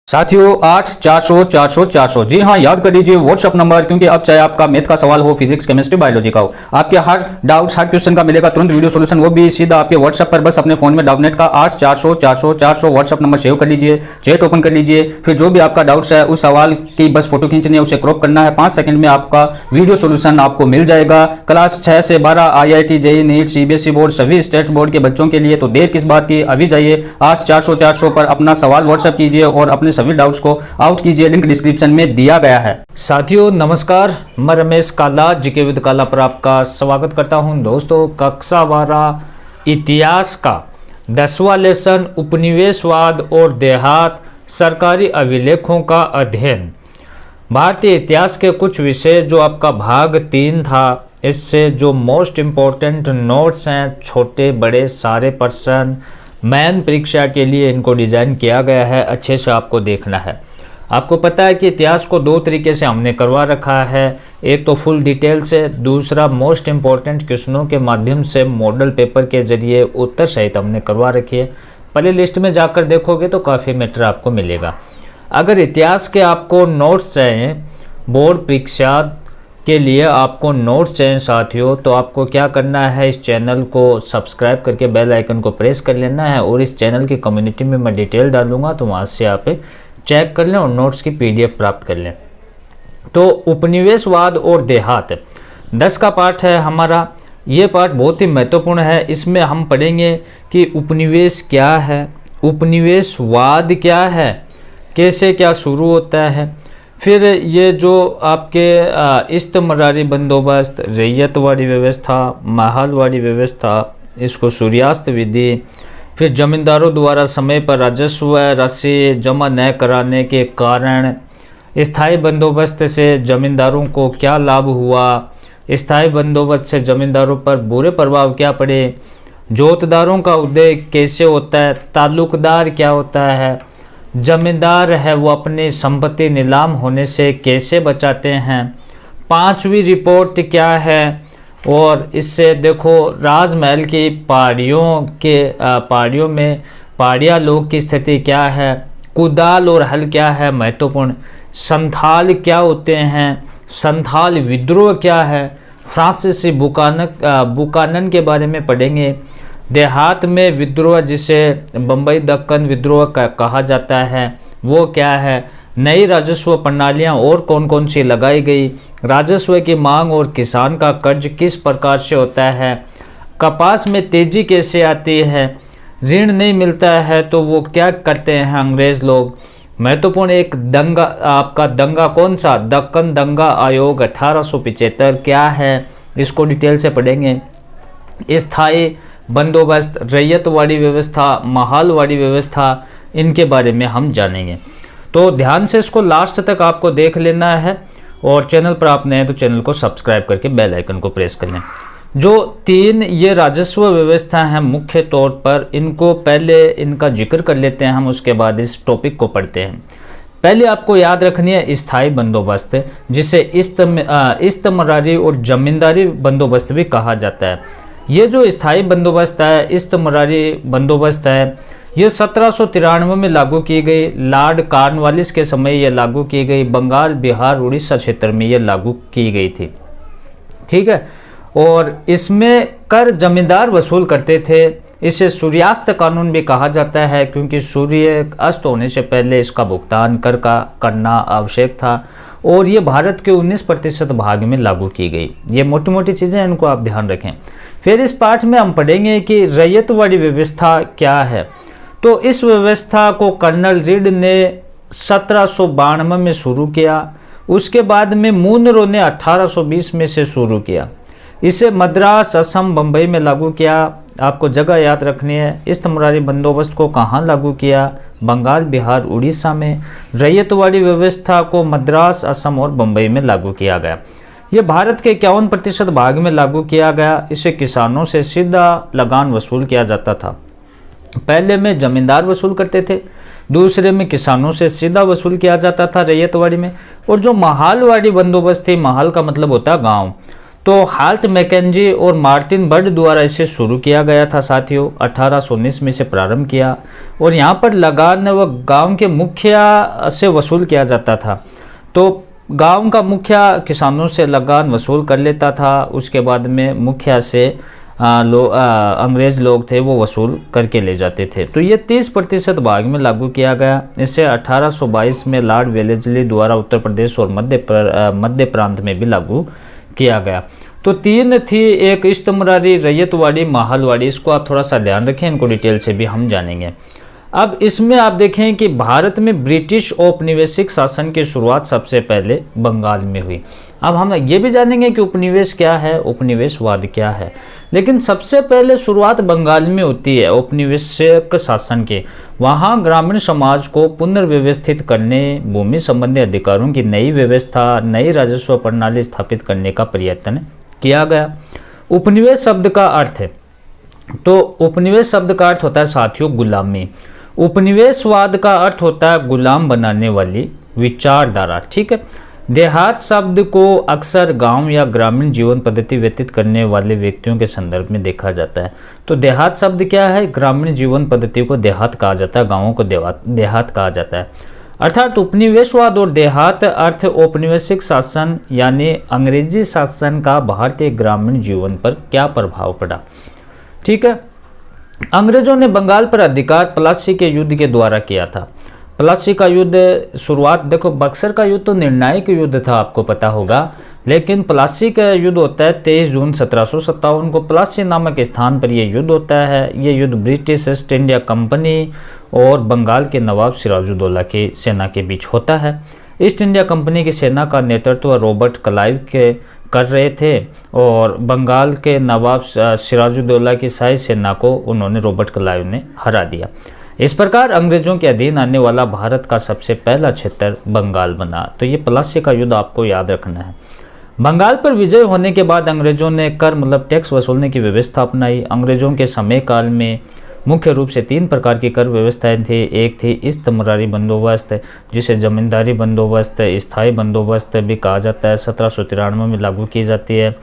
साथियों 8 400 400 400 जी हाँ, याद कर लीजिए व्हाट्सअप नंबर, क्योंकि अब चाहे आपका मैथ का सवाल हो, फिजिक्स, केमिस्ट्री, बायोलॉजी का हो, आपके हर डाउट्स, हर क्वेश्चन का मिलेगा तुरंत वीडियो सॉल्यूशन, वो भी सीधा आपके व्हाट्सअप पर। बस अपने फोन में डाउटनेट का 8 400 400 400 व्हाट्सअप नंबर सेव कर लीजिए, चैट ओपन कर लीजिए, फिर जो भी आपका डाउट्स है उस सवाल की बस फोटो खींचनी है, उसे क्रॉप करना है, 5 सेकंड में आपका वीडियो सॉल्यूशन आपको मिल जाएगा। क्लास 6 से 12 IIT, JEE, NEET, CBSE board, सभी स्टेट बोर्ड के बच्चों के लिए, तो देर किस बात की, अभी जाइए 8 400 400 पर अपना सवाल व्हाट्सअप कीजिए और अपने सभी डाउट्स को आउट कीजिए, लिंक डिस्क्रिप्शन में दिया गया है। साथियों नमस्कार, मैं रमेश काला जीके विद काला पर आपका स्वागत करता हूं। दोस्तों कक्षा 12 इतिहास का 10वां लेसन उपनिवेशवाद और देहात, सरकारी अभिलेखों का अध्ययन, भारतीय इतिहास के कुछ विषय जो आपका भाग 3 था, इससे जो मोस्ट इम्पोर्टेंट नोट्स हैं, छोटे बड़े सारे प्रश्न मैन परीक्षा के लिए इनको डिज़ाइन किया गया है, अच्छे से आपको देखना है। आपको पता है कि इतिहास को 2 तरीके से हमने करवा रखा है, एक तो फुल डिटेल से, दूसरा मोस्ट इम्पोर्टेंट क्वेश्चनों के माध्यम से मॉडल पेपर के जरिए उत्तर सहित हमने करवा रखी है। प्ले लिस्ट में जाकर देखोगे तो काफ़ी मैटर आपको मिलेगा। अगर इतिहास के आपको नोट्स चाहिए, बोर्ड परीक्षा के लिए आपको नोट्स चाहिए साथियों, तो आपको क्या करना है, इस चैनल को सब्सक्राइब करके बेल आइकन को प्रेस कर लेना है, और इस चैनल की कम्युनिटी में मैं डिटेल डालूंगा, तो वहाँ से आप चेक कर लें और नोट्स की PDF प्राप्त कर लें। तो उपनिवेशवाद और देहात 10 का पाठ है हमारा। ये पाठ बहुत ही महत्वपूर्ण है। इसमें हम पढ़ेंगे कि उपनिवेश क्या है, उपनिवेशवाद क्या है, कैसे क्या शुरू होता है, फिर ये जो आपके इस्तमरारी बंदोबस्त, रैयतवाड़ी व्यवस्था, महलवाड़ी व्यवस्था, इसको सूर्यास्त विधि, फिर जमींदारों द्वारा समय पर राजस्व राशि जमा न कराने के कारण, स्थायी बंदोबस्त से जमींदारों को क्या लाभ हुआ, स्थायी बंदोबस्त से जमींदारों पर बुरे प्रभाव क्या पड़े, जोतदारों का उदय कैसे होता है, ताल्लुकदार क्या होता है, जमींदार है वो अपनी संपत्ति नीलाम होने से कैसे बचाते हैं, 5वीं रिपोर्ट क्या है, और इससे देखो राजमहल की पहाड़ियों में पहाड़िया लोग की स्थिति क्या है, कुदाल और हल क्या है महत्वपूर्ण, संथाल क्या होते हैं, संथाल विद्रोह क्या है, फ्रांसीसी बुकानन के बारे में पढ़ेंगे, देहात में विद्रोह जिसे बम्बई दक्कन विद्रोह कहा जाता है वो क्या है, नई राजस्व प्रणालियाँ और कौन कौन सी लगाई गई, राजस्व की मांग और किसान का कर्ज किस प्रकार से होता है, कपास में तेजी कैसे आती है, ऋण नहीं मिलता है तो वो क्या करते हैं अंग्रेज लोग, महत्वपूर्ण एक दंगा, आपका दंगा कौन सा, दक्कन दंगा आयोग 1875 क्या है, इसको डिटेल से पढ़ेंगे, स्थायी बंदोबस्त, रैयतवाड़ी व्यवस्था, महलवाड़ी व्यवस्था, इनके बारे में हम जानेंगे। तो ध्यान से इसको लास्ट तक आपको देख लेना है, और चैनल पर आप नए हैं तो चैनल को सब्सक्राइब करके बेल आइकन को प्रेस कर लें। जो 3 ये राजस्व व्यवस्था हैं मुख्य तौर पर, इनको पहले इनका जिक्र कर लेते हैं हम, उसके बाद इस टॉपिक को पढ़ते हैं। पहले आपको याद रखनी है स्थायी बंदोबस्त, जिसे इस्तमरारी और जमींदारी बंदोबस्त भी कहा जाता है। ये जो स्थायी बंदोबस्त है, इस्तमरारी बंदोबस्त है, ये 1793 में लागू की गई, लॉर्ड कॉर्नवालिस के समय ये लागू की गई, बंगाल, बिहार, उड़ीसा क्षेत्र में ये लागू की गई थी, ठीक है। और इसमें कर जमींदार वसूल करते थे। इसे सूर्यास्त कानून भी कहा जाता है, क्योंकि सूर्य अस्त होने से पहले इसका भुगतान कर का करना आवश्यक था, और ये भारत के 19% भाग में लागू की गई। ये मोटी मोटी चीज़ें, इनको आप ध्यान रखें। फिर इस पाठ में हम पढ़ेंगे कि रैयतवाड़ी व्यवस्था क्या है। तो इस व्यवस्था को कर्नल रीड ने 1792 में शुरू किया, उसके बाद में मुनरो ने 1820 में से शुरू किया। इसे मद्रास, असम, बम्बई में लागू किया। आपको जगह याद रखनी है। इस्तमरारी बंदोबस्त को कहाँ लागू किया, बंगाल, बिहार, उड़ीसा में। रैयतवाड़ी व्यवस्था को मद्रास, असम और बम्बई में लागू किया गया। ये भारत के 51% भाग में लागू किया गया। इसे किसानों से सीधा लगान वसूल किया जाता था। पहले में जमींदार वसूल करते थे, दूसरे में किसानों से सीधा वसूल किया जाता था रैयतवाड़ी में। और जो महलवाड़ी बंदोबस्त थी, महल का मतलब होता है गांव, तो हाल्ट मैकेंजी और मार्टिन बर्ड द्वारा इसे शुरू किया गया था साथियों, 1819 में इसे प्रारंभ किया। और यहाँ पर लगान व गांव के मुखिया से वसूल किया जाता था। तो गांव का मुखिया किसानों से लगान वसूल कर लेता था, उसके बाद में मुखिया से अंग्रेज लोग थे वो वसूल करके ले जाते थे। तो ये 30% भाग में लागू किया गया। इसे 1822 में लॉर्ड वेलेस्ली द्वारा उत्तर प्रदेश और मध्य प्रांत में भी लागू किया गया। तो 3 थी, एक इस्तमरारी, रैयतवाड़ी, माहलवाड़ी। इसको आप थोड़ा सा ध्यान रखें, इनको डिटेल से भी हम जानेंगे। अब इसमें आप देखें कि भारत में ब्रिटिश औपनिवेशिक शासन की शुरुआत सबसे पहले बंगाल में हुई। अब हम ये भी जानेंगे कि उपनिवेश क्या है, उपनिवेशवाद क्या है, लेकिन सबसे पहले शुरुआत बंगाल में होती है औपनिवेशिक शासन के। वहाँ ग्रामीण समाज को पुनर्व्यवस्थित करने, भूमि संबंधी अधिकारों की नई व्यवस्था, नई राजस्व प्रणाली स्थापित करने का प्रयत्न किया गया। उपनिवेश शब्द का अर्थ है, तो उपनिवेश शब्द का अर्थ होता है साथियों गुलामी। उपनिवेशवाद का अर्थ होता है गुलाम बनाने वाली विचारधारा, ठीक है। देहात शब्द को अक्सर गांव या ग्रामीण जीवन पद्धति व्यतीत करने वाले व्यक्तियों के संदर्भ में देखा जाता है। तो देहात शब्द क्या है, ग्रामीण जीवन पद्धति को देहात कहा जाता है, गांवों को देहात कहा जाता है। अर्थात उपनिवेशवाद और देहात अर्थ औपनिवेशिक शासन यानी अंग्रेजी शासन का भारतीय ग्रामीण जीवन पर क्या प्रभाव पड़ा, ठीक है। अंग्रेजों ने बंगाल पर अधिकार प्लासी के युद्ध के द्वारा किया था। प्लासी का युद्ध शुरुआत देखो, बक्सर का युद्ध तो निर्णायक युद्ध था, आपको पता होगा, लेकिन प्लासी का युद्ध होता है 23 जून 1757 को प्लासी नामक स्थान पर यह युद्ध होता है। ये युद्ध ब्रिटिश ईस्ट इंडिया कंपनी और बंगाल के नवाब सिराजुद्दौला की सेना के बीच होता है। ईस्ट इंडिया कंपनी की सेना का नेतृत्व रॉबर्ट क्लाइव के कर रहे थे और बंगाल के नवाब सिराजुद्दौला की शाही सेना को उन्होंने रॉबर्ट क्लाइव ने हरा दिया। इस प्रकार अंग्रेजों के अधीन आने वाला भारत का सबसे पहला क्षेत्र बंगाल बना। तो ये प्लासी का युद्ध आपको याद रखना है। बंगाल पर विजय होने के बाद अंग्रेजों ने कर मतलब टैक्स वसूलने की व्यवस्था अपनाई। अंग्रेजों के समय काल में मुख्य रूप से 3 प्रकार की कर व्यवस्थाएं थी। एक थी इस्तमरारी बंदोबस्त, जिसे जमींदारी बंदोबस्त, स्थायी बंदोबस्त भी कहा जाता है, 1793 में लागू की जाती है।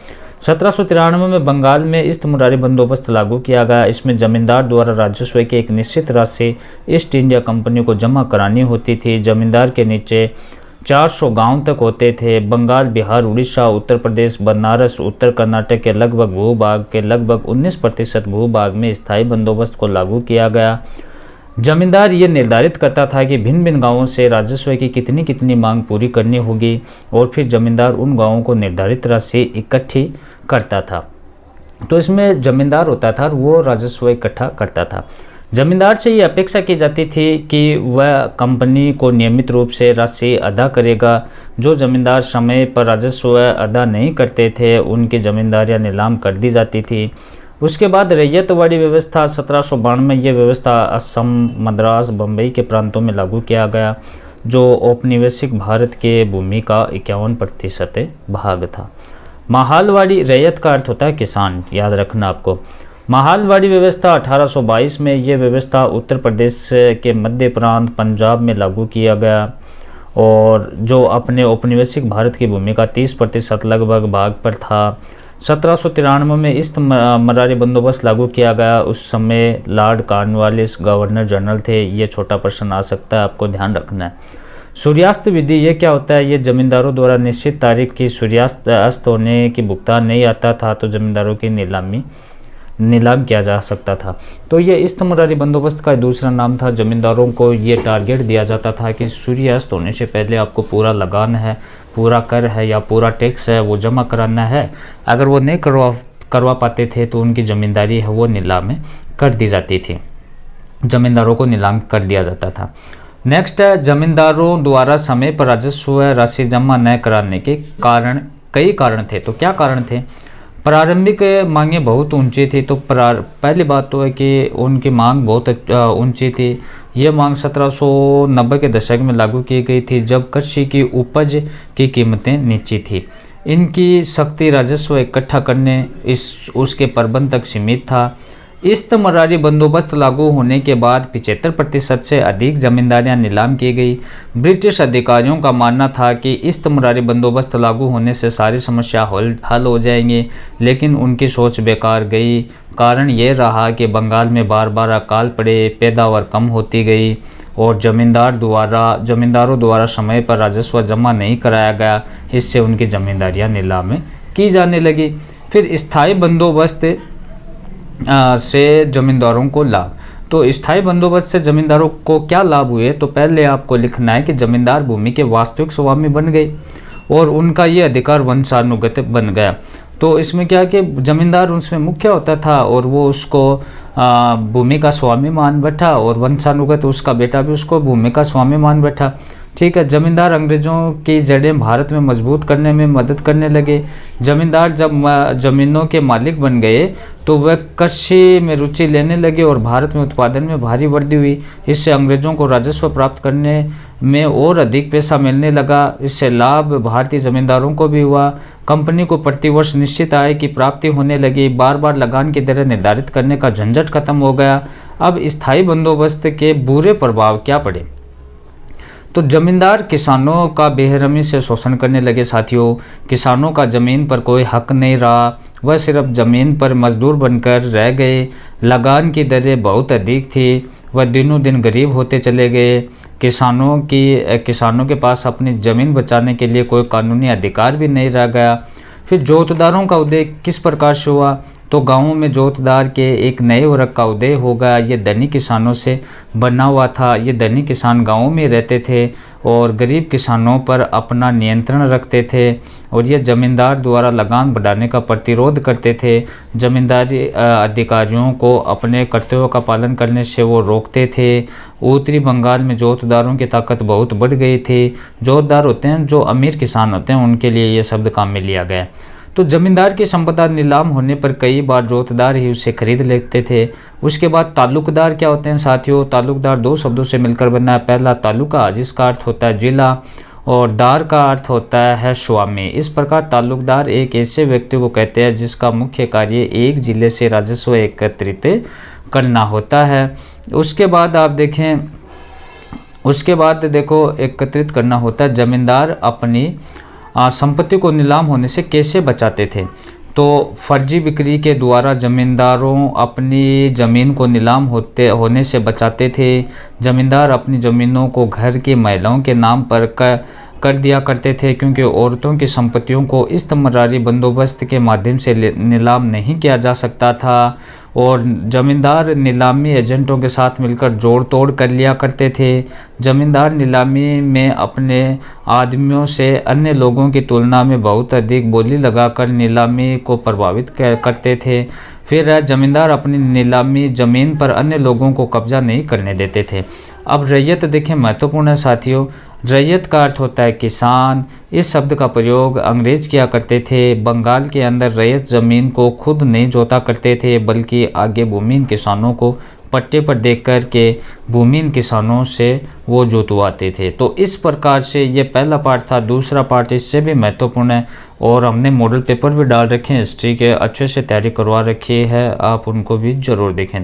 1793 में बंगाल में इस्तमरारी बंदोबस्त लागू किया गया। इसमें जमींदार द्वारा राजस्व की एक निश्चित राशि ईस्ट इंडिया कंपनी को जमा करानी होती थी। जमींदार के नीचे 400 गांव तक होते थे। बंगाल, बिहार, उड़ीसा, उत्तर प्रदेश, बनारस, उत्तर कर्नाटक के लगभग भूभाग के लगभग 19% भूभाग में स्थायी बंदोबस्त को लागू किया गया। जमींदार ये निर्धारित करता था कि भिन्न भिन्न गांवों से राजस्व की कितनी कितनी मांग पूरी करनी होगी और फिर जमींदार उन गांवों को निर्धारित राशि इकट्ठी करता था। तो इसमें जमींदार होता था वो राजस्व इकट्ठा करता था। जमींदार से ये अपेक्षा की जाती थी कि वह कंपनी को नियमित रूप से राशि अदा करेगा। जो जमींदार समय पर राजस्व अदा नहीं करते थे उनकी जमींदारियां नीलाम कर दी जाती थी। उसके बाद रैयतवाड़ी व्यवस्था 1792 में ये व्यवस्था असम, मद्रास, बम्बई के प्रांतों में लागू किया गया, जो औपनिवेशिक भारत के भूमि का 51% भाग था। माहलवाड़ी, रैयत का अर्थ होता है किसान, याद रखना आपको। माहलवाड़ी व्यवस्था 1822 में ये व्यवस्था उत्तर प्रदेश के मध्य प्रांत पंजाब में लागू किया गया और जो अपने औपनिवेशिक भारत की भूमि का 30% लगभग भाग पर था। 1793 में इस्तमरारी बंदोबस्त लागू किया गया। उस समय लॉर्ड कॉर्नवालिस गवर्नर जनरल थे। ये छोटा प्रश्न आ सकता है, आपको ध्यान रखना है। सूर्यास्त विधि ये क्या होता है, ये जमींदारों द्वारा निश्चित तारीख की सूर्यास्त अस्त होने की भुगतान नहीं आता था तो जमींदारों की नीलाम किया जा सकता था। तो ये इस्तमरारी बंदोबस्त का दूसरा नाम था। जमींदारों को ये टारगेट दिया जाता था कि सूर्यास्त होने से पहले आपको पूरा लगान है, पूरा कर है या पूरा टैक्स है वो जमा कराना है। अगर वो नहीं करवा पाते थे तो उनकी ज़मींदारी है वो नीलाम कर दी जाती थी, जमींदारों को नीलाम कर दिया जाता था। नेक्स्ट है जमींदारों द्वारा समय पर राजस्व राशि जमा न कराने के कारण, कई कारण थे। तो क्या कारण थे? प्रारंभिक मांगें बहुत ऊंची थी। तो पहली बात तो है कि उनकी मांग बहुत ऊंची थी। ये मांग 1790 के दशक में लागू की गई थी जब कृषि की उपज की कीमतें नीची थी। इनकी शक्ति राजस्व इकट्ठा करने उसके प्रबंध तक सीमित था। इस्तमरारी बंदोबस्त लागू होने के बाद 75% से अधिक जमींदारियां नीलाम की गई। ब्रिटिश अधिकारियों का मानना था कि इस्तमरारी बंदोबस्त लागू होने से सारी समस्या हल हो जाएंगी, लेकिन उनकी सोच बेकार गई। कारण ये रहा कि बंगाल में बार बार अकाल पड़े, पैदावार कम होती गई और जमींदारों द्वारा समय पर राजस्व जमा नहीं कराया गया। इससे उनकी जमींदारियां नीलाम की जाने लगी। फिर स्थायी बंदोबस्त से जमींदारों को लाभ। तो स्थायी बंदोबस्त से जमींदारों को क्या लाभ हुए, तो पहले आपको लिखना है कि जमींदार भूमि के वास्तविक स्वामी बन गए और उनका ये अधिकार वंशानुगत बन गया। तो इसमें क्या कि जमींदार उसमें मुख्य होता था और वो उसको भूमि का स्वामी मान बैठा और वंशानुगत उसका बेटा भी उसको भूमि का स्वामी मान बैठा। ठीक है। जमींदार अंग्रेज़ों की जड़ें भारत में मजबूत करने में मदद करने लगे। जमींदार जब ज़मीनों के मालिक बन गए तो वह कृषि में रुचि लेने लगे और भारत में उत्पादन में भारी वृद्धि हुई। इससे अंग्रेज़ों को राजस्व प्राप्त करने में और अधिक पैसा मिलने लगा। इससे लाभ भारतीय जमींदारों को भी हुआ। कंपनी को प्रतिवर्ष निश्चित आय की प्राप्ति होने लगी। बार बार लगान की दरें निर्धारित करने का झंझट खत्म हो गया। अब स्थायी बंदोबस्त के बुरे प्रभाव क्या पड़े, तो जमींदार किसानों का बेरहमी से शोषण करने लगे। साथियों, किसानों का ज़मीन पर कोई हक नहीं रहा, वह सिर्फ ज़मीन पर मजदूर बनकर रह गए। लगान की दरें बहुत अधिक थी, वह दिनों दिन गरीब होते चले गए। किसानों के पास अपनी ज़मीन बचाने के लिए कोई कानूनी अधिकार भी नहीं रह गया। फिर जोतदारों का उदय किस प्रकार से हुआ, तो गाँवों में जोतदार के एक नए वर्ग का उदय हो गया। ये धनी किसानों से बना हुआ था। ये धनी किसान गाँवों में रहते थे और गरीब किसानों पर अपना नियंत्रण रखते थे और ये जमींदार द्वारा लगान बढ़ाने का प्रतिरोध करते थे। जमींदारी अधिकारियों को अपने कर्तव्यों का पालन करने से वो रोकते थे। उत्तरी बंगाल में जोतदारों की ताकत बहुत बढ़ गई थी। जोतदार होते हैं जो अमीर किसान होते हैं, उनके लिए ये शब्द काम में लिया गया। तो जमींदार की संपदा नीलाम होने पर कई बार जोतदार ही उसे खरीद लेते थे। उसके बाद ताल्लुकदार क्या होते हैं साथियों, ताल्लुकदार दो शब्दों से मिलकर बना है। पहला ताल्लुका, जिसका अर्थ होता है जिला, और दार का अर्थ होता है स्वामी। इस प्रकार ताल्लुकदार एक ऐसे व्यक्ति को कहते हैं जिसका मुख्य कार्य एक जिले से राजस्व एकत्रित करना होता है। उसके बाद आप देखें, उसके बाद देखो एकत्रित करना होता है। जमींदार अपनी संपत्ति को नीलाम होने से कैसे बचाते थे, तो फर्जी बिक्री के द्वारा जमींदारों अपनी ज़मीन को नीलाम होने से बचाते थे। जमींदार अपनी ज़मीनों को घर की महिलाओं के नाम पर कर दिया करते थे, क्योंकि औरतों की संपत्तियों को इस्तमरारी बंदोबस्त के माध्यम से नीलाम नहीं किया जा सकता था। और जमींदार नीलामी एजेंटों के साथ मिलकर जोड़ तोड़ कर लिया करते थे। जमींदार नीलामी में अपने आदमियों से अन्य लोगों की तुलना में बहुत अधिक बोली लगाकर नीलामी को प्रभावित करते थे। फिर जमींदार अपनी नीलामी ज़मीन पर अन्य लोगों को कब्जा नहीं करने देते थे। अब रैयत देखें, महत्वपूर्ण है साथियों। रैयत का अर्थ होता है किसान। इस शब्द का प्रयोग अंग्रेज किया करते थे। बंगाल के अंदर रैयत ज़मीन को खुद नहीं जोता करते थे, बल्कि आगे भूमिहीन किसानों को पट्टे पर देख कर के भूमिहीन किसानों से वो जोतवाते थे। तो इस प्रकार से ये पहला पार्ट था। दूसरा पार्ट इससे भी महत्वपूर्ण है और हमने मॉडल पेपर भी डाल रखे हैं हिस्ट्री के, अच्छे से तैयारी करवा रखी है, आप उनको भी ज़रूर देखें।